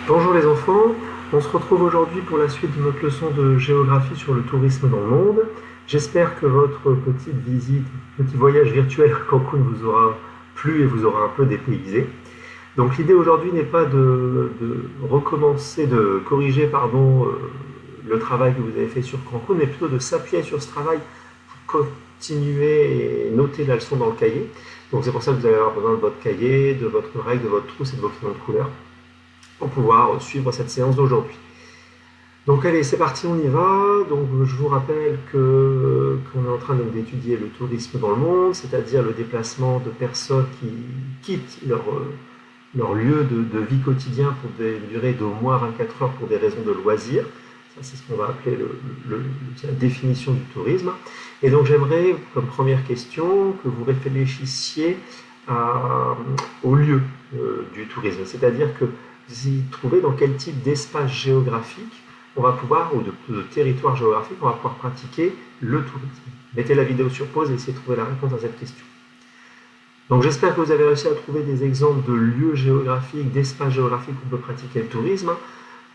Bonjour les enfants, on se retrouve aujourd'hui pour la suite de notre leçon de géographie sur le tourisme dans le monde. J'espère que votre petite visite, petit voyage virtuel à Cancun vous aura plu et vous aura un peu dépaysé. Donc l'idée aujourd'hui n'est pas de recommencer, de corriger le travail que vous avez fait sur Cancun, mais plutôt de s'appuyer sur ce travail pour continuer et noter la leçon dans le cahier. Donc c'est pour ça que vous allez avoir besoin de votre cahier, de votre règle, de votre trousse et de vos crayons de couleur pour pouvoir suivre cette séance d'aujourd'hui. Donc allez, c'est parti, on y va. Donc je vous rappelle qu'on est en train d'étudier le tourisme dans le monde, c'est-à-dire le déplacement de personnes qui quittent leur lieu de vie quotidien pour des durées d'au moins 24 heures pour des raisons de loisirs. Ça, c'est ce qu'on va appeler la définition du tourisme. Et donc j'aimerais, comme première question, que vous réfléchissiez au lieu du tourisme, c'est-à-dire que vous y trouvez dans quel type d'espace géographique on va pouvoir, ou de territoire géographique, on va pouvoir pratiquer le tourisme. Mettez la vidéo sur pause et essayez de trouver la réponse à cette question. Donc j'espère que vous avez réussi à trouver des exemples de lieux géographiques, d'espaces géographiques où on peut pratiquer le tourisme.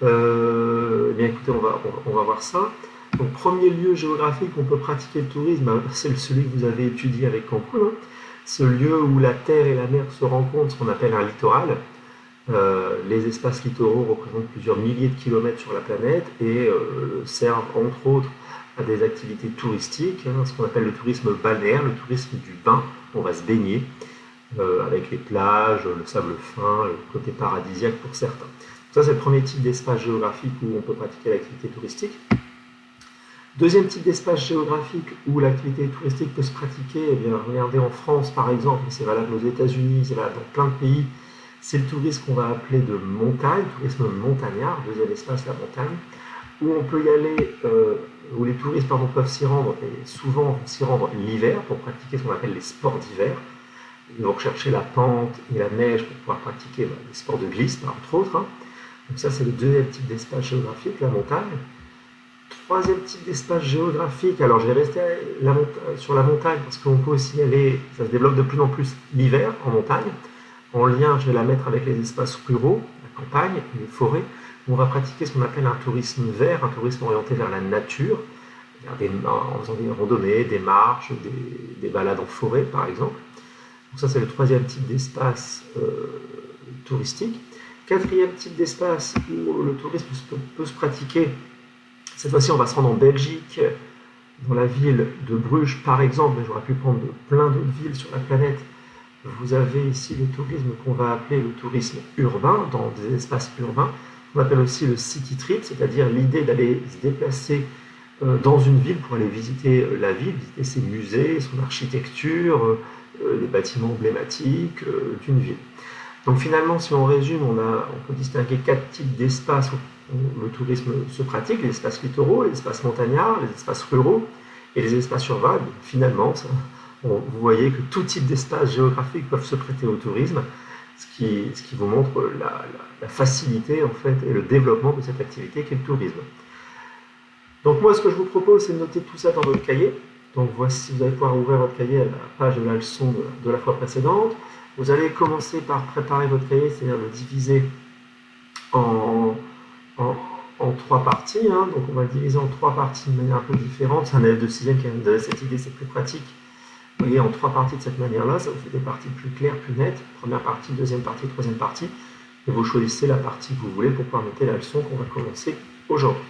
Eh bien écoutez, on va voir ça. Donc premier lieu géographique où on peut pratiquer le tourisme, c'est celui que vous avez étudié avec Cancun. Ce lieu où la terre et la mer se rencontrent, ce qu'on appelle un littoral. Les espaces littoraux représentent plusieurs milliers de kilomètres sur la planète et servent entre autres à des activités touristiques, ce qu'on appelle le tourisme balnéaire, le tourisme du bain. On va se baigner avec les plages, le sable fin, le côté paradisiaque pour certains. Ça, c'est le premier type d'espace géographique où on peut pratiquer l'activité touristique. Deuxième type d'espace géographique où l'activité touristique peut se pratiquer, eh bien, regardez en France par exemple, c'est valable aux États-Unis, c'est valable dans plein de pays. C'est le tourisme qu'on va appeler de montagne, tourisme montagnard, deuxième espace, la montagne, où on peut y aller, où les touristes peuvent s'y rendre, et souvent s'y rendre l'hiver pour pratiquer ce qu'on appelle les sports d'hiver. Ils vont rechercher la pente et la neige pour pouvoir pratiquer les sports de glisse, entre autres. Donc ça, c'est le deuxième type d'espace géographique, la montagne. Troisième type d'espace géographique, alors je vais rester sur la montagne parce qu'on peut aussi y aller, ça se développe de plus en plus l'hiver en montagne. En lien, je vais la mettre avec les espaces ruraux, la campagne, les forêts, où on va pratiquer ce qu'on appelle un tourisme vert, un tourisme orienté vers la nature, en faisant des randonnées, des marches, des balades en forêt, par exemple. Donc ça, c'est le troisième type d'espace touristique. Quatrième type d'espace où le tourisme peut se pratiquer, cette fois-ci, on va se rendre en Belgique, dans la ville de Bruges, par exemple, mais j'aurais pu prendre plein d'autres villes sur la planète. Vous avez ici le tourisme qu'on va appeler le tourisme urbain, dans des espaces urbains. On appelle aussi le city trip, c'est-à-dire l'idée d'aller se déplacer dans une ville pour aller visiter la ville, visiter ses musées, son architecture, les bâtiments emblématiques d'une ville. Donc finalement, si on résume, on peut distinguer 4 types d'espaces où le tourisme se pratique, les espaces littoraux, les espaces montagnards, les espaces ruraux et les espaces urbains. Donc, finalement, vous voyez que tout type d'espace géographique peuvent se prêter au tourisme, ce qui vous montre la facilité en fait, et le développement de cette activité qu'est le tourisme. Donc moi, ce que je vous propose, c'est de noter tout ça dans votre cahier. Donc voici, vous allez pouvoir ouvrir votre cahier à la page de la leçon de la fois précédente. Vous allez commencer par préparer votre cahier, c'est-à-dire le diviser en 3 parties. Donc on va le diviser en 3 parties de manière un peu différente. C'est un élève de 6e qui a donné cette idée, c'est plus pratique. Vous voyez, en 3 parties de cette manière-là, ça vous fait des parties plus claires, plus nettes. Première partie, deuxième partie, troisième partie. Et vous choisissez la partie que vous voulez pour pouvoir noter la leçon qu'on va commencer aujourd'hui.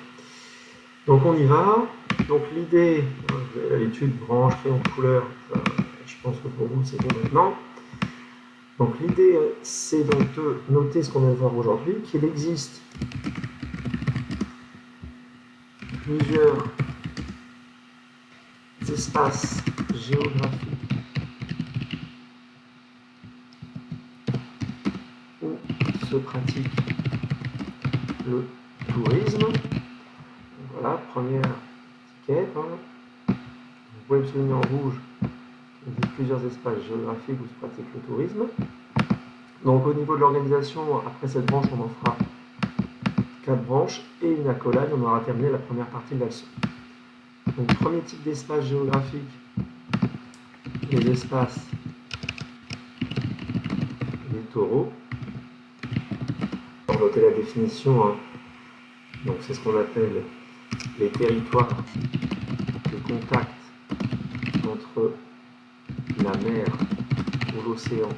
Donc on y va. Donc l'idée, vous avez l'habitude, branche, crayon de couleur, je pense que pour vous c'est bon maintenant. Donc l'idée, c'est donc de noter ce qu'on vient de voir aujourd'hui, qu'il existe plusieurs espaces géographiques où se pratique le tourisme. Voilà, première étiquette. Vous pouvez le souligner en rouge. Il existe plusieurs espaces géographiques où se pratique le tourisme. Donc au niveau de l'organisation, après cette branche, on en fera 4 branches et une accolade. On aura terminé la première partie de la leçon. Donc premier type d'espace géographique, les espaces littoraux. noter la définition, hein. Donc c'est ce qu'on appelle les territoires de contact entre la mer ou l'océan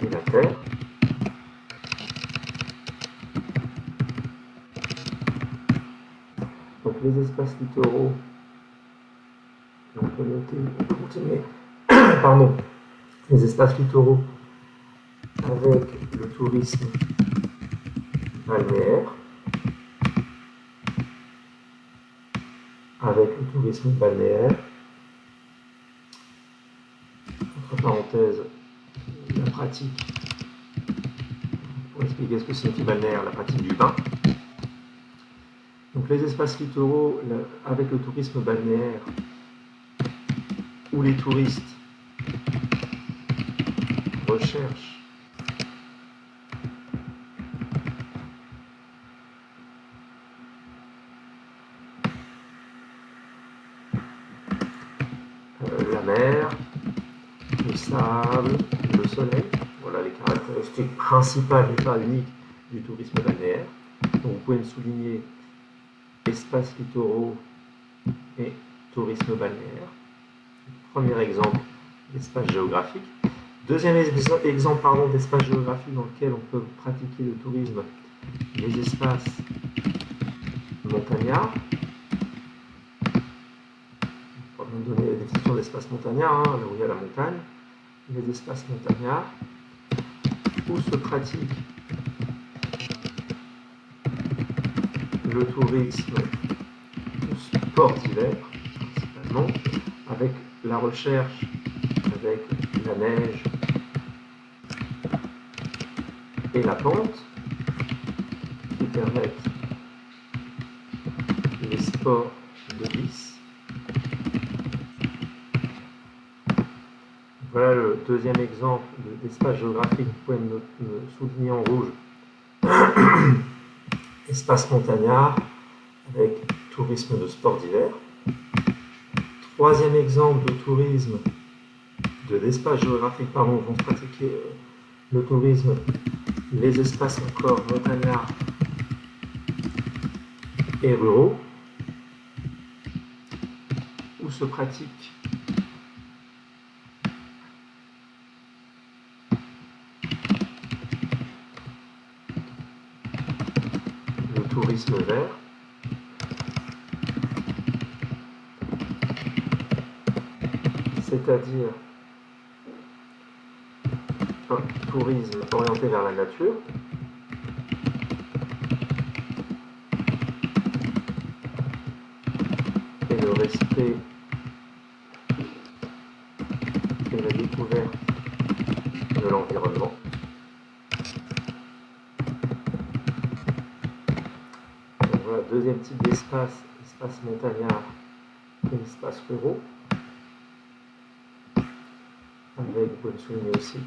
et la terre. Donc les espaces littoraux, on peut noter, on peut continuer, pardon, les espaces littoraux avec le tourisme balnéaire, entre parenthèses, la pratique, pour expliquer ce que signifie balnéaire, la pratique du bain. Donc les espaces littoraux avec le tourisme balnéaire, où les touristes recherchent la mer, le sable, le soleil. Voilà les caractéristiques principales mais pas uniques du tourisme balnéaire. Donc vous pouvez me souligner espaces littoraux et tourisme balnéaire. Premier exemple, l'espace géographique. Deuxième exemple d'espace géographique dans lequel on peut pratiquer le tourisme, les espaces montagnards. On va me donner la définition d'espace montagnard, hein, là où il y a la montagne. Les espaces montagnards où se pratique le tourisme de sport d'hiver, principalement, avec la recherche, avec la neige et la pente, qui permettent les sports de glisse. Voilà le deuxième exemple d'espace géographique. Vous pouvez me souligner en rouge. Espace montagnard avec tourisme de sport d'hiver. Troisième exemple de tourisme, d'espace géographique, où vont se pratiquer le tourisme, les espaces encore montagnards et ruraux, où se pratique le tourisme vert, c'est-à-dire un tourisme orienté vers la nature, et le respect et la découverte de l'environnement. Donc voilà, deuxième type d'espace, espace montagnard et espace ruraux. Avec, vous pouvez le souligner aussi,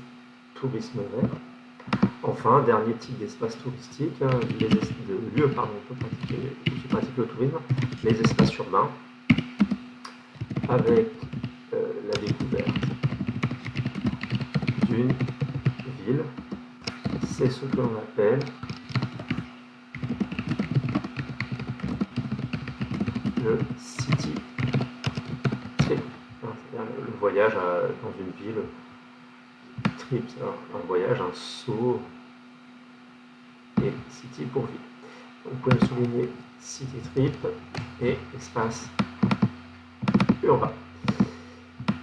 tourisme vert. Enfin, dernier type d'espace touristique, de lieux où se pratique le tourisme, les espaces urbains, avec la découverte d'une ville. C'est ce que l'on appelle le city trip, c'est-à-dire le voyage dans une ville. Trip, c'est un voyage, un saut, et city pour ville. Donc, vous pouvez me souligner city trip et espace urbain.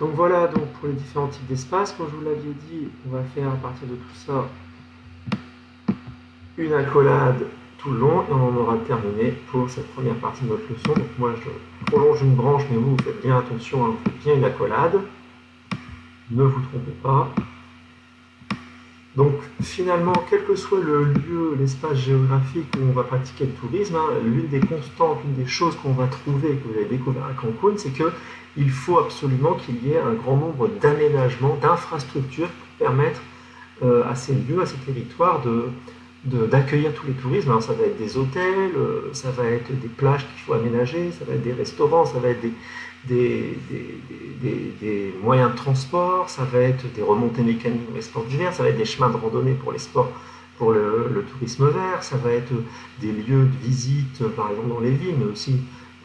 Donc voilà donc pour les différents types d'espaces. Comme je vous l'avais dit, on va faire à partir de tout ça une accolade tout le long et on en aura terminé pour cette première partie de notre leçon. Donc moi je prolonge une branche, mais vous faites bien attention, vous faites bien une accolade. Ne vous trompez pas. Donc finalement, quel que soit le lieu, l'espace géographique où on va pratiquer le tourisme, l'une des constantes, l'une des choses qu'on va trouver, que vous avez découvert à Cancun, c'est qu'il faut absolument qu'il y ait un grand nombre d'aménagements, d'infrastructures pour permettre à ces lieux, à ces territoires d'accueillir tous les touristes. Alors ça va être des hôtels, ça va être des plages qu'il faut aménager, ça va être des restaurants, ça va être des moyens de transport, ça va être des remontées mécaniques pour les sports d'hiver, ça va être des chemins de randonnée pour les sports, pour le tourisme vert, ça va être des lieux de visite, par exemple dans les villes, mais aussi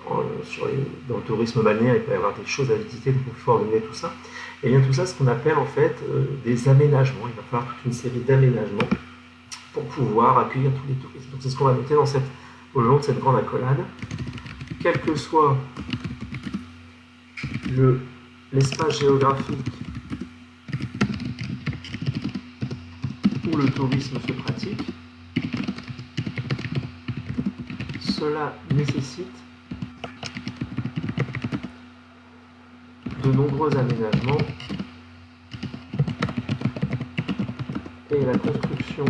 dans le tourisme balnéaire, il peut y avoir des choses à visiter, donc il faut organiser tout ça. Et bien tout ça, ce qu'on appelle en fait des aménagements. Il va falloir toute une série d'aménagements pour pouvoir accueillir tous les touristes. Donc c'est ce qu'on va noter au long de cette grande accolade. Quel que soit l'espace géographique où le tourisme se pratique, cela nécessite de nombreux aménagements et la construction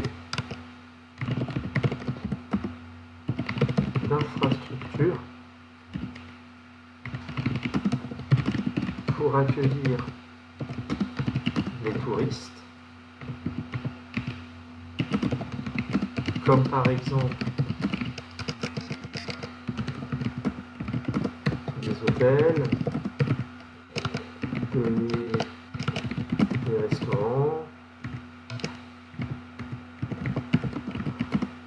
d'infrastructures pour accueillir les touristes, comme par exemple des hôtels, des restaurants,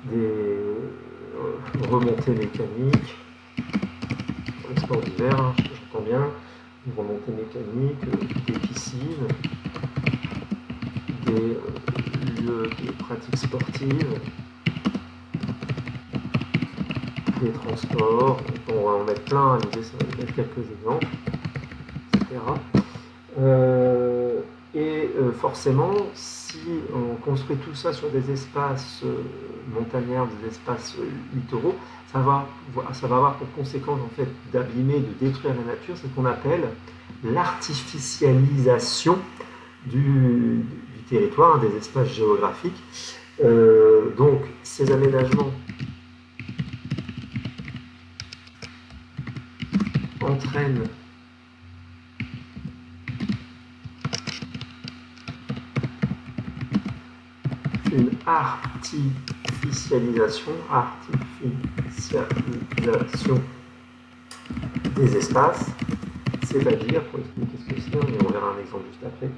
des remontées mécaniques, pour les sports d'hiver, hein, j'entends bien, des remontées mécaniques, des piscines, des lieux de pratiques sportives, des transports, on va en mettre plein, l'idée c'est de mettre quelques exemples, etc. Forcément, si on construit tout ça sur des espaces montagnards, des espaces littoraux, ça va avoir pour conséquence en fait d'abîmer, de détruire la nature, c'est ce qu'on appelle l'artificialisation du territoire, des espaces géographiques. Donc ces aménagements entraînent une artificialisation des espaces, c'est-à-dire, pour expliquer ce que c'est, et on verra un exemple juste après,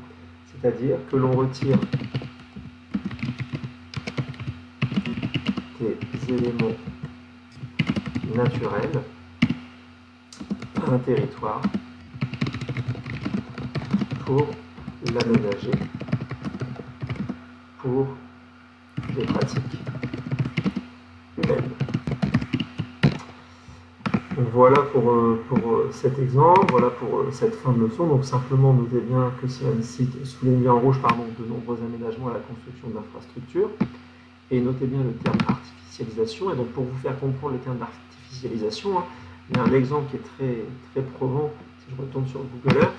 c'est-à-dire que l'on retire des éléments naturels à un territoire pour l'aménager pour des pratiques humaines. Donc voilà pour cet exemple, voilà pour cette fin de leçon. Donc simplement notez bien que cela nécessite, soulignez en rouge, de nombreux aménagements à la construction d'infrastructures. Et notez bien le terme artificialisation. Et donc pour vous faire comprendre le terme d'artificialisation, il y a un exemple qui est très, très probant, si je retourne sur Google Earth.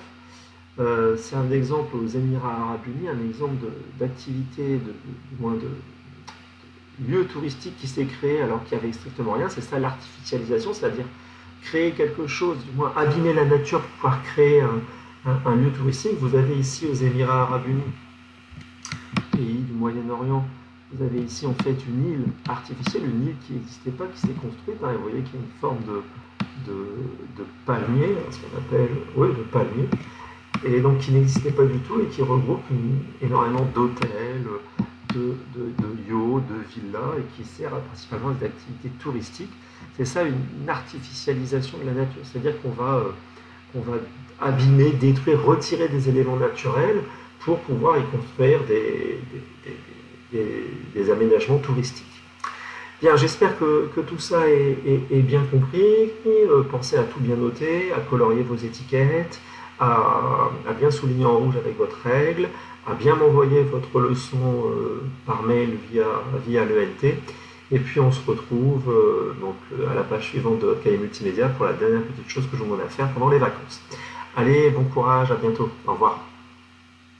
C'est un exemple aux Émirats Arabes Unis, un exemple d'activité, de lieu touristique qui s'est créé alors qu'il n'y avait strictement rien. C'est ça l'artificialisation, c'est-à-dire créer quelque chose, du moins abîmer la nature pour pouvoir créer un lieu touristique. Vous avez ici aux Émirats Arabes Unis, pays du Moyen-Orient, vous avez ici en fait une île artificielle, une île qui n'existait pas, qui s'est construite. Et vous voyez qu'il y a une forme de palmier, ce qu'on appelle, de palmier, et donc qui n'existait pas du tout et qui regroupe énormément d'hôtels, de yachts, de villas, et qui sert principalement à des activités touristiques. C'est ça une artificialisation de la nature, c'est-à-dire qu'on va abîmer, détruire, retirer des éléments naturels pour pouvoir y construire des aménagements touristiques. Bien, j'espère que tout ça est bien compris. Pensez à tout bien noter, à colorier vos étiquettes, à bien souligner en rouge avec votre règle, à bien m'envoyer votre leçon par mail via l'ENT. Et puis on se retrouve à la page suivante de votre cahier multimédia pour la dernière petite chose que je vous demande à faire pendant les vacances. Allez, bon courage, à bientôt, au revoir.